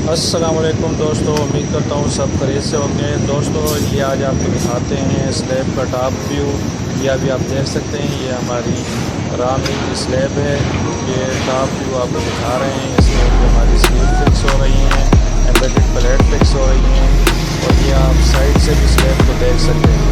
अस्सलाम वालेकुम दोस्तों, उम्मीद करता हूँ सब खैरियत से होंगे। दोस्तों ये आज आपको दिखाते हैं स्लैब का टॉप व्यू। ये अभी आप देख सकते हैं, ये हमारी रामी की स्लैब है। ये टॉप व्यू आपको दिखा रहे हैं। इसमें हमारी स्लीव फिक्स हो रही हैं, एम्बेडेड प्लेट फिक्स हो रही हैं, और ये आप साइड से भी स्लैब को देख सकते हैं।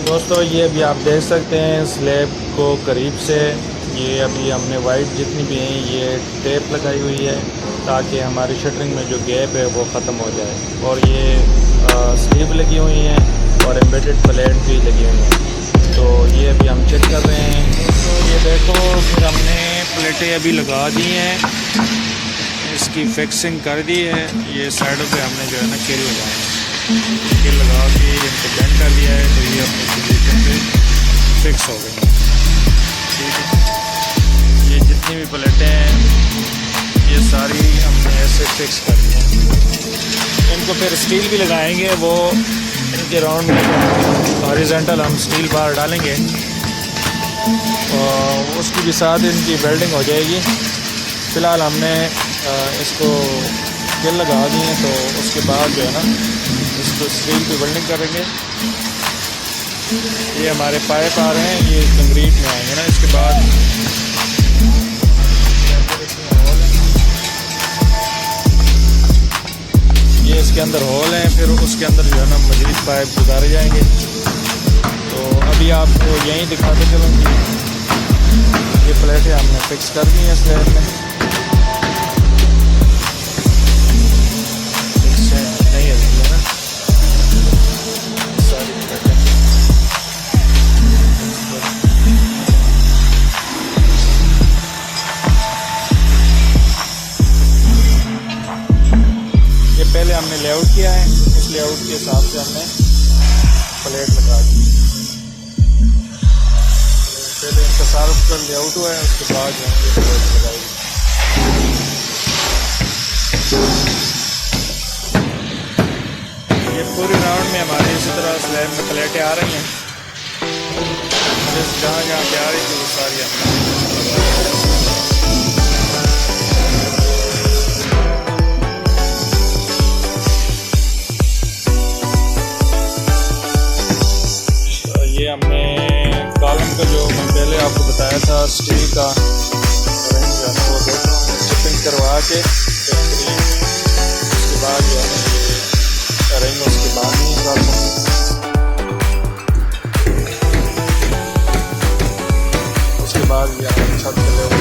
दोस्तों ये अभी आप देख सकते हैं स्लैब को करीब से। ये अभी हमने वाइट जितनी भी हैं ये टेप लगाई हुई है ताकि हमारी शटरिंग में जो गैप है वो ख़त्म हो जाए। और ये स्लीव लगी हुई हैं और एम्बेडेड प्लेट भी लगी हुई हैं। तो ये अभी हम चेक कर रहे हैं। तो ये देखो, फिर हमने प्लेटें अभी लगा दी हैं, इसकी फिक्सिंग कर दी है। ये साइडों पे हमने जो है ना किल लगाए हैं, किल लगा के इनको बेंड कर दिया है। तो ये अपनी पोजीशन पे फिक्स हो गई हैं। ठीक है, ये जितनी भी प्लेटें हैं ये सारी हमने ऐसे फिक्स कर दी हैं। इनको फिर स्टील भी लगाएंगे, वो इनके राउंड में हॉरिजॉन्टल हम स्टील बार डालेंगे और उसकी भी साथ इनकी वेल्डिंग हो जाएगी। फ़िलहाल हमने इसको किल लगा दी है, तो उसके बाद जो है ना इसको स्टील की वेल्डिंग करेंगे। ये हमारे पाइप आ रहे हैं, ये कंक्रीट में आएंगे ना। इसके बाद ये इसके अंदर होल हैं, फिर उसके अंदर जो है ना मज़ीद पाइप गुजारे जाएंगे। तो अभी आपको यहीं दिखाते चलूँगी। ये प्लेटें हमने फिक्स कर दी हैं स्लैब में। पहले हमने लेआउट किया है, उस लेआउट के हिसाब से हमने प्लेट लगा दी। पहले इनका सारा का लेआउट हुआ है, उसके बाद जो है प्लेट लगाई। ये पूरी राउंड में हमारे इसी तरह स्लैब में प्लेटें आ रही हैं। जहाँ जहाँ पे आ रही थी वो सारी हमने लगा दी। ये हमने कॉलम का जो मैं पहले आपको बताया था स्टील का रिंग जो है ना वो देखो हमने चेपिंग करवा के बेहतरीन। उसके बाद जो है ना ये रिंग उसके बाद नहीं कॉलम। उसके बाद ये छत के लेवल